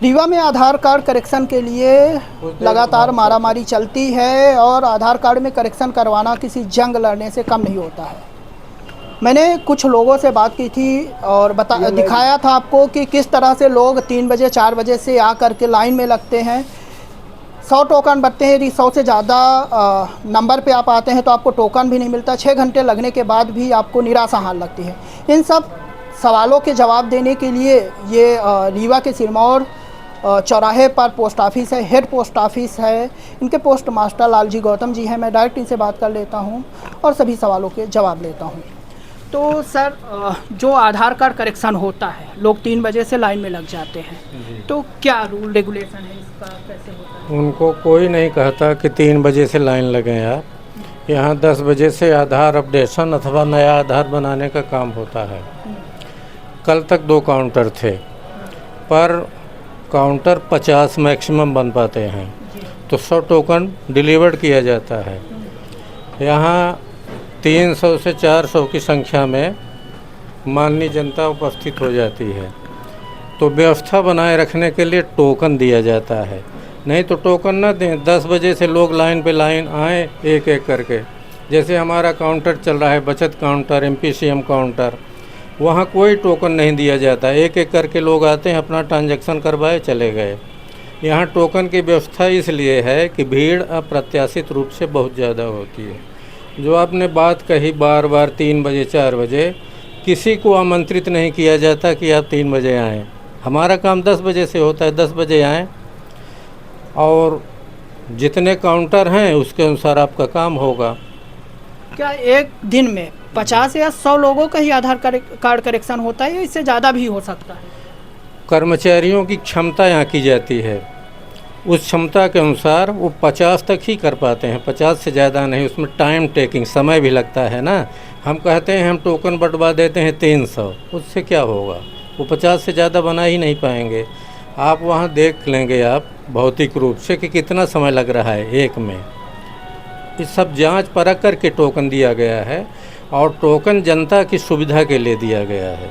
रीवा में आधार card correction के लिए लगातार मारामारी चलती है और आधार कार्ड में करेक्शन करवाना किसी जंग लड़ने से कम नहीं होता है। मैंने कुछ लोगों से बात की थी और दिखाया था आपको कि किस तरह से लोग 3 बजे 4 बजे से आकर के लाइन में लगते हैं। 100 टोकन बनते हैं, यदि 100 से ज़्यादा नंबर पे आप आते हैं तो आपको टोकन भी नहीं मिलता। 6 घंटे लगने के बाद भी आपको निराशा हाल लगती है। इन सब सवालों के जवाब देने के लिए ये रीवा के सिरमौर चौराहे पर पोस्ट ऑफिस है, हेड पोस्ट ऑफिस है। इनके पोस्ट मास्टर लालजी गौतम जी हैं। मैं डायरेक्ट इनसे बात कर लेता हूं और सभी सवालों के जवाब लेता हूं। तो सर, जो आधार कार्ड करेक्शन होता है, लोग 3 बजे से लाइन में लग जाते हैं, तो क्या रूल रेगुलेशन है इसका, कैसे होता है? उनको कोई नहीं कहता कि 3 बजे से लाइन लगें आप। यहाँ 10 बजे से आधार अपडेशन अथवा नया आधार बनाने का काम होता है। कल तक 2 काउंटर थे, पर काउंटर 50 मैक्सिमम बन पाते हैं, तो 100 टोकन डिलीवर्ड किया जाता है। यहाँ 300 से 400 की संख्या में माननीय जनता उपस्थित हो जाती है, तो व्यवस्था बनाए रखने के लिए टोकन दिया जाता है। नहीं तो टोकन ना दें, 10 बजे से लोग लाइन पे लाइन आए एक एक करके। जैसे हमारा काउंटर चल रहा है, बचत काउंटर, MPCM काउंटर, वहाँ कोई टोकन नहीं दिया जाता। एक एक करके लोग आते हैं, अपना ट्रांजैक्शन करवाए चले गए। यहाँ टोकन की व्यवस्था इसलिए है कि भीड़ अप्रत्याशित रूप से बहुत ज़्यादा होती है। जो आपने बात कही बार बार 3 बजे 4 बजे, किसी को आमंत्रित नहीं किया जाता कि आप 3 बजे आएँ। हमारा काम 10 बजे से होता है, 10 बजे आएँ और जितने काउंटर हैं उसके अनुसार आपका काम होगा। क्या एक दिन में 50 या 100 लोगों का ही आधार कार्ड करेक्शन होता है या इससे ज़्यादा भी हो सकता है? कर्मचारियों की क्षमता यहाँ की जाती है, उस क्षमता के अनुसार वो 50 तक ही कर पाते हैं, 50 से ज़्यादा नहीं। उसमें टाइम टेकिंग, समय भी लगता है ना। हम कहते हैं हम टोकन बंटवा देते हैं 300, उससे क्या होगा? वो 50 से ज़्यादा बना ही नहीं पाएंगे। आप वहाँ देख लेंगे आप भौतिक रूप से कि कितना समय लग रहा है एक में। इस सब जांच परख करके टोकन दिया गया है और टोकन जनता की सुविधा के लिए दिया गया है।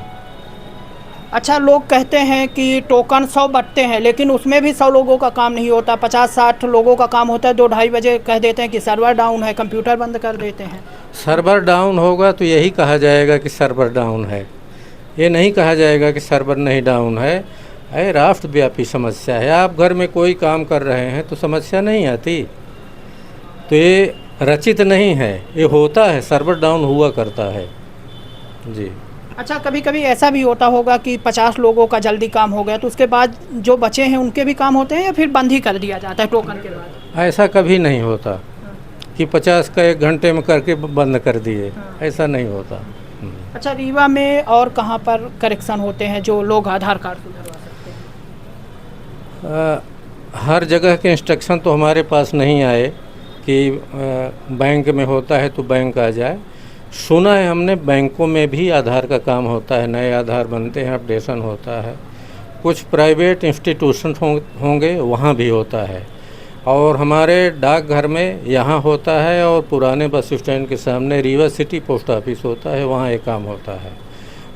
अच्छा, लोग कहते हैं कि टोकन 100 बंटते हैं, लेकिन उसमें भी 100 लोगों का काम नहीं होता, 50-60 लोगों का काम होता है। 2-2:30 बजे कह देते हैं कि सर्वर डाउन है, कंप्यूटर बंद कर देते हैं। सर्वर डाउन होगा तो यही कहा जाएगा कि सर्वर डाउन है, ये नहीं कहा जाएगा कि सर्वर नहीं डाउन है। ये राष्ट्रव्यापी समस्या है। आप घर में कोई काम कर रहे हैं तो समस्या नहीं आती, तो ये रचित नहीं है, ये होता है, सर्वर डाउन हुआ करता है जी। अच्छा, कभी कभी ऐसा भी होता होगा कि 50 लोगों का जल्दी काम हो गया तो उसके बाद जो बचे हैं उनके भी काम होते हैं या फिर बंद ही कर दिया जाता है टोकन के बाद? ऐसा कभी नहीं होता कि 50 का 1 घंटे में करके बंद कर दिए, ऐसा नहीं होता। अच्छा, रीवा में और कहाँ पर करेक्शन होते हैं जो लोग आधार कार्ड सुधरवा सकते हैं? हर जगह के इंस्ट्रक्शन तो हमारे पास नहीं आए कि बैंक में होता है तो बैंक आ जाए। सुना है हमने बैंकों में भी आधार का काम होता है, नए आधार बनते हैं, अपडेशन होता है। कुछ प्राइवेट इंस्टीट्यूशन होंगे वहाँ भी होता है, और हमारे डाकघर में यहाँ होता है, और पुराने बस स्टैंड के सामने रीवा सिटी पोस्ट ऑफिस होता है, वहाँ एक काम होता है।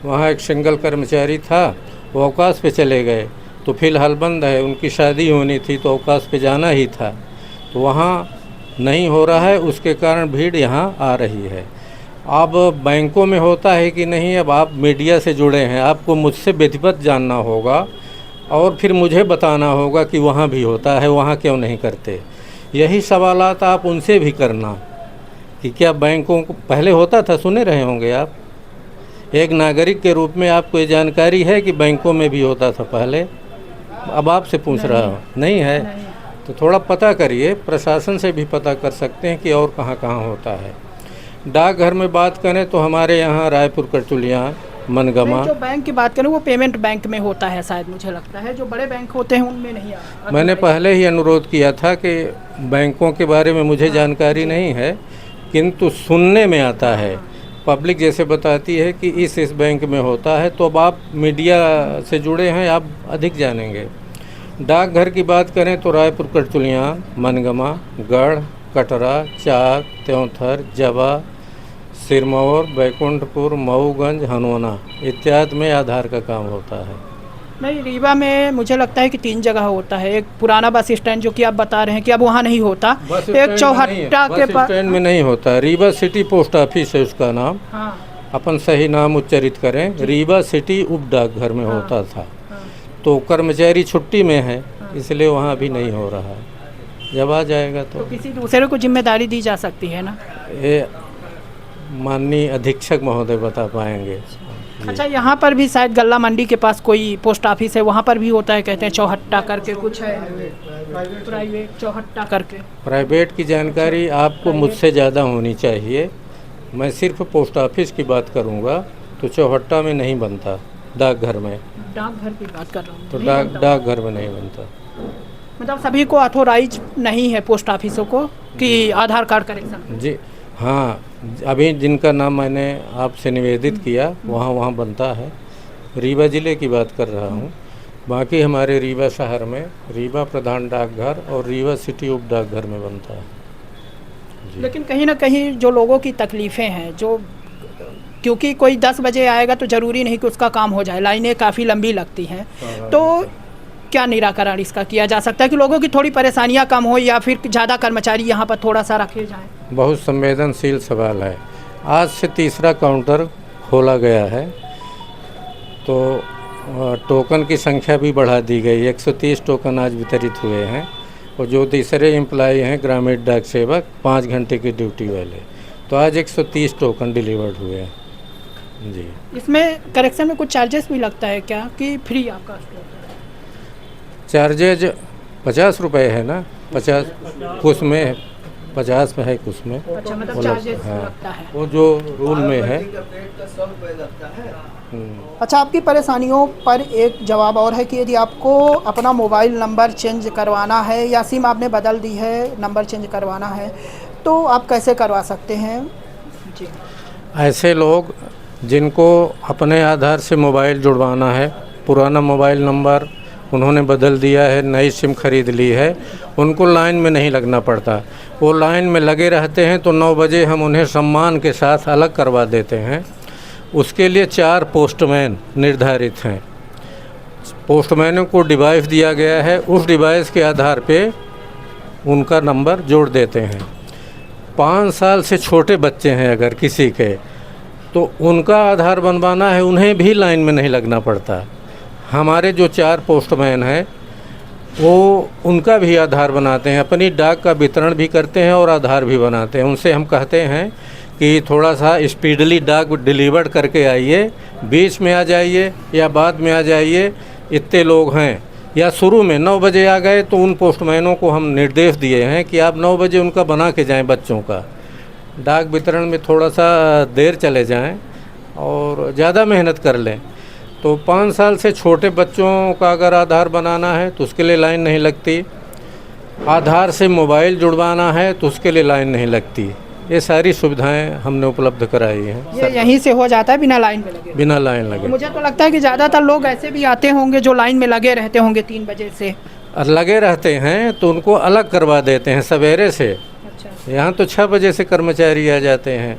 वहाँ एक सिंगल कर्मचारी था, वो अवकाश पे चले गए, तो फ़िलहाल बंद है। उनकी शादी होनी थी तो अवकाश पे जाना ही था, तो वहाँ नहीं हो रहा है, उसके कारण भीड़ यहाँ आ रही है। अब बैंकों में होता है कि नहीं, अब आप मीडिया से जुड़े हैं, आपको मुझसे विधिवत जानना होगा और फिर मुझे बताना होगा कि वहाँ भी होता है, वहाँ क्यों नहीं करते। यही सवालात आप उनसे भी करना कि क्या बैंकों को पहले होता था, सुने रहे होंगे आप। एक नागरिक के रूप में आपको ये जानकारी है कि बैंकों में भी होता था पहले? अब आपसे पूछ रहा हूँ, नहीं है? तो थोड़ा पता करिए, प्रशासन से भी पता कर सकते हैं कि और कहाँ कहाँ होता है। डाकघर में बात करें तो हमारे यहाँ रायपुर, करचुलियाँ, मनगमा। जो बैंक की बात करें वो पेमेंट बैंक में होता है शायद, मुझे लगता है। जो बड़े बैंक होते हैं उनमें नहीं आता। मैंने पहले ही अनुरोध किया था कि बैंकों के बारे में मुझे जानकारी नहीं है, किंतु सुनने में आता है, पब्लिक जैसे बताती है कि इस बैंक में होता है, तो अब आप मीडिया से जुड़े हैं, आप अधिक जानेंगे। डाकघर की बात करें तो रायपुर, करचुलियाँ, मनगमा, गढ़, कटरा, चाक, त्योंथर, जवा, सिरमौर, बैकुंठपुर, मऊगंज, हनोना इत्यादि में आधार का काम होता है। नहीं, रीवा में मुझे लगता है कि 3 जगह होता है। एक पुराना बस स्टैंड जो कि आप बता रहे हैं कि अब वहाँ नहीं होता, एक चौहट्टा के पास स्टैंड में नहीं होता, रीवा सिटी पोस्ट ऑफिस है उसका नाम। हाँ अपन सही नाम उच्चारित करें, रीवा सिटी उप डाकघर में होता था। हाँ, तो कर्मचारी छुट्टी में है, इसलिए वहाँ अभी नहीं हो रहा है। जब आ जाएगा तो तो किसी दूसरे को जिम्मेदारी दी जा सकती है ना। ये माननीय अधीक्षक महोदय बता पाएंगे। जी। अच्छा, यहाँ पर भी शायद गल्ला मंडी के पास कोई पोस्ट ऑफिस है, वहाँ पर भी होता है, कहते हैं चौहट्टा करके कुछ है, प्राइवेट चौहट्टा करके। प्राइवेट की जानकारी आपको मुझसे ज़्यादा होनी चाहिए। मैं सिर्फ पोस्ट ऑफिस की बात करूँगा तो चौहट्टा में नहीं बनता, डाकघर में। डाकघर की बात कर रहा हूँ तो नहीं बनता। डाकघर में नहीं बनता। मतलब सभी को अथोराइज नहीं है पोस्ट ऑफिसों को कि आधार कार्ड करेक्शन। जी हाँ, अभी जिनका नाम मैंने आपसे निवेदित किया वहाँ बनता है। रीवा ज़िले की बात कर रहा हूँ। बाकी हमारे रीवा शहर में रीवा प्रधान डाकघर और रीवा सिटी उप डाकघर में बनता है। जी। लेकिन कहीं ना कहीं जो लोगों की तकलीफ़ें हैं, जो क्योंकि कोई 10 बजे आएगा तो ज़रूरी नहीं कि उसका काम हो जाए, लाइनें काफ़ी लंबी लगती हैं, तो क्या निराकरण इसका किया जा सकता है कि लोगों की थोड़ी परेशानियां कम हो, या फिर ज़्यादा कर्मचारी यहाँ पर थोड़ा सा रखे जाएं? बहुत संवेदनशील सवाल है। आज से तीसरा काउंटर खोला गया है, तो टोकन की संख्या भी बढ़ा दी गई। 130 टोकन आज वितरित हुए हैं, और जो तीसरे एम्प्लॉय हैं ग्रामीण डाक सेवक 5 घंटे की ड्यूटी वाले, तो आज 130 टोकन डिलीवर्ड हुए हैं। जी। इसमें करेक्शन में कुछ चार्जेस भी लगता है क्या, कि फ्री आपका? चार्जेज 50 रुपये है ना, 50 कुछ में 50 में है, कुछ में। अच्छा, मतलब वो चार्जेस हाँ, लगता है। वो जो रूल में है। अच्छा, आपकी परेशानियों पर एक जवाब और है कि यदि आपको अपना मोबाइल नंबर चेंज करवाना है, या सिम आपने बदल दी है, नंबर चेंज करवाना है, तो आप कैसे करवा सकते हैं? जी। ऐसे लोग जिनको अपने आधार से मोबाइल जुड़वाना है, पुराना मोबाइल नंबर उन्होंने बदल दिया है, नई सिम खरीद ली है, उनको लाइन में नहीं लगना पड़ता। वो लाइन में लगे रहते हैं तो 9 बजे हम उन्हें सम्मान के साथ अलग करवा देते हैं। उसके लिए 4 पोस्टमैन निर्धारित हैं। पोस्टमैनों को डिवाइस दिया गया है, उस डिवाइस के आधार पे उनका नंबर जोड़ देते हैं। 5 साल से छोटे बच्चे हैं अगर किसी के, तो उनका आधार बनवाना है, उन्हें भी लाइन में नहीं लगना पड़ता। हमारे जो 4 पोस्टमैन हैं वो उनका भी आधार बनाते हैं, अपनी डाक का वितरण भी करते हैं और आधार भी बनाते हैं। उनसे हम कहते हैं कि थोड़ा सा स्पीडली डाक डिलीवर करके आइए, बीच में आ जाइए या बाद में आ जाइए, इतने लोग हैं। या शुरू में 9 बजे आ गए तो उन पोस्टमैनों को हम निर्देश दिए हैं कि आप 9 बजे उनका बना के जाएं। बच्चों का डाक वितरण में थोड़ा सा देर चले जाएं और ज़्यादा मेहनत कर लें। तो 5 साल से छोटे बच्चों का अगर आधार बनाना है तो उसके लिए लाइन नहीं लगती। आधार से मोबाइल जुड़वाना है तो उसके लिए लाइन नहीं लगती। ये सारी सुविधाएं हमने उपलब्ध कराई हैं। ये यहीं से हो जाता है बिना लाइन में लगे? बिना लाइन लगे। तो मुझे तो लगता है कि ज़्यादातर लोग ऐसे भी आते होंगे जो लाइन में लगे रहते होंगे 3 बजे से। लगे रहते हैं तो उनको अलग करवा देते हैं सवेरे से। अच्छा। यहाँ तो 6 बजे से कर्मचारी आ जाते हैं,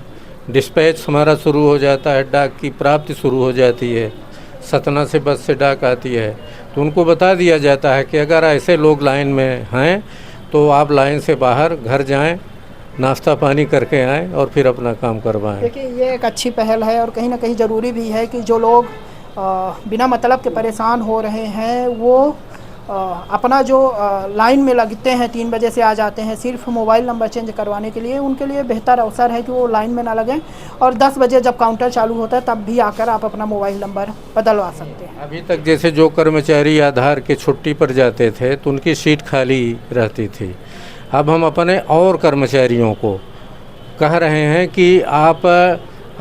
डिस्पैच हमारा शुरू हो जाता है, डाक की प्राप्ति शुरू हो जाती है। सतना से बस से डाक आती है, तो उनको बता दिया जाता है कि अगर ऐसे लोग लाइन में हैं तो आप लाइन से बाहर घर जाएं, नाश्ता पानी करके आएं और फिर अपना काम करवाएं। देखिए, ये एक अच्छी पहल है, और कहीं ना कहीं ज़रूरी भी है कि जो लोग बिना मतलब के परेशान हो रहे हैं वो अपना जो लाइन में लगते हैं, 3 बजे से आ जाते हैं सिर्फ मोबाइल नंबर चेंज करवाने के लिए, उनके लिए बेहतर अवसर है कि वो लाइन में ना लगें, और 10 बजे जब काउंटर चालू होता है तब भी आकर आप अपना मोबाइल नंबर बदलवा सकते हैं। अभी तक जैसे जो कर्मचारी आधार के छुट्टी पर जाते थे तो उनकी सीट खाली रहती थी। अब हम अपने और कर्मचारियों को कह रहे हैं कि आप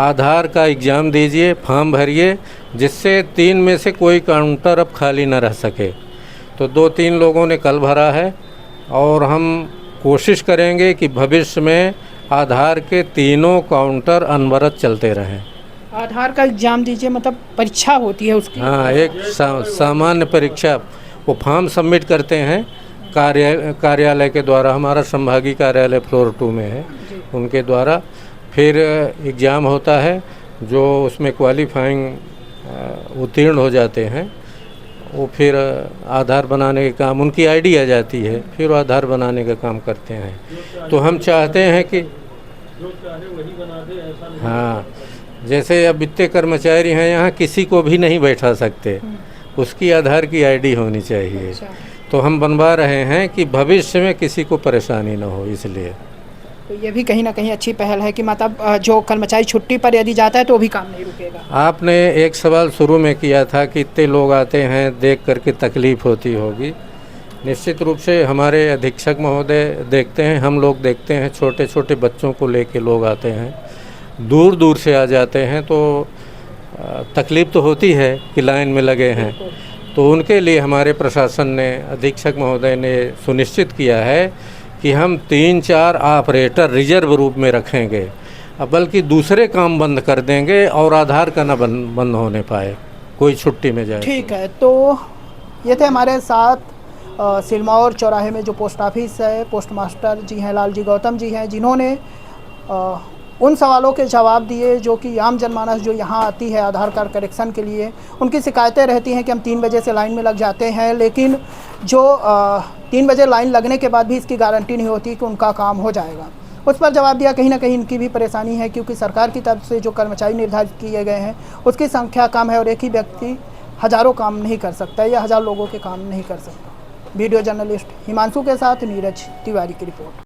आधार का एग्ज़ाम दीजिए, फॉर्म भरिए, जिससे 3 में से कोई काउंटर अब खाली ना रह सके। तो 2-3 लोगों ने कल भरा है, और हम कोशिश करेंगे कि भविष्य में आधार के तीनों काउंटर अनवरत चलते रहें। आधार का एग्ज़ाम दीजिए मतलब परीक्षा होती है उसकी? हाँ, एक सामान्य परीक्षा। वो फॉर्म सबमिट करते हैं कार्यालय के द्वारा, हमारा संभागीय कार्यालय फ्लोर 2 में है, उनके द्वारा। फिर एग्ज़ाम होता है, जो उसमें क्वालिफाइंग उत्तीर्ण हो जाते हैं वो फिर आधार बनाने का काम, उनकी आईडी आ जाती है, फिर वो आधार बनाने का काम करते हैं। तो हम चाहते हैं कि हाँ, जैसे अब इतने कर्मचारी हैं यहाँ, किसी को भी नहीं बैठा सकते, उसकी आधार की आईडी होनी चाहिए। तो हम बनवा रहे हैं कि भविष्य में किसी को परेशानी ना हो, इसलिए। तो ये भी कहीं ना कहीं अच्छी पहल है कि मतलब जो कर्मचारी छुट्टी पर यदि जाता है तो भी काम नहीं रुकेगा। आपने एक सवाल शुरू में किया था कि इतने लोग आते हैं, देख करके तकलीफ़ होती होगी। निश्चित रूप से हमारे अधीक्षक महोदय देखते हैं, हम लोग देखते हैं, छोटे छोटे बच्चों को लेके लोग आते हैं, दूर दूर से आ जाते हैं, तो तकलीफ़ तो होती है कि लाइन में लगे हैं। तो उनके लिए हमारे प्रशासन ने, अधीक्षक महोदय ने सुनिश्चित किया है कि हम 3-4 ऑपरेटर रिजर्व रूप में रखेंगे, बल्कि दूसरे काम बंद कर देंगे और आधार का ना बंद होने पाए, कोई छुट्टी में जाए। ठीक है, तो ये थे हमारे साथ सिरमौर चौराहे में जो पोस्ट ऑफिस है, पोस्ट मास्टर जी हैं लालजी गौतम जी हैं, जिन्होंने उन सवालों के जवाब दिए जो कि आम जनमानस जो यहाँ आती है आधार कार्ड करेक्शन के लिए, उनकी शिकायतें रहती हैं कि हम 3 बजे से लाइन में लग जाते हैं, लेकिन जो 3 बजे लाइन लगने के बाद भी इसकी गारंटी नहीं होती कि उनका काम हो जाएगा। उस पर जवाब दिया कहीं ना कहीं इनकी भी परेशानी है, क्योंकि सरकार की तरफ से जो कर्मचारी निर्धारित किए गए हैं उसकी संख्या कम है और एक ही व्यक्ति हज़ारों काम नहीं कर सकता या 1000 लोगों के काम नहीं कर सकता। वीडियो जर्नलिस्ट हिमांशु के साथ नीरज तिवारी की रिपोर्ट।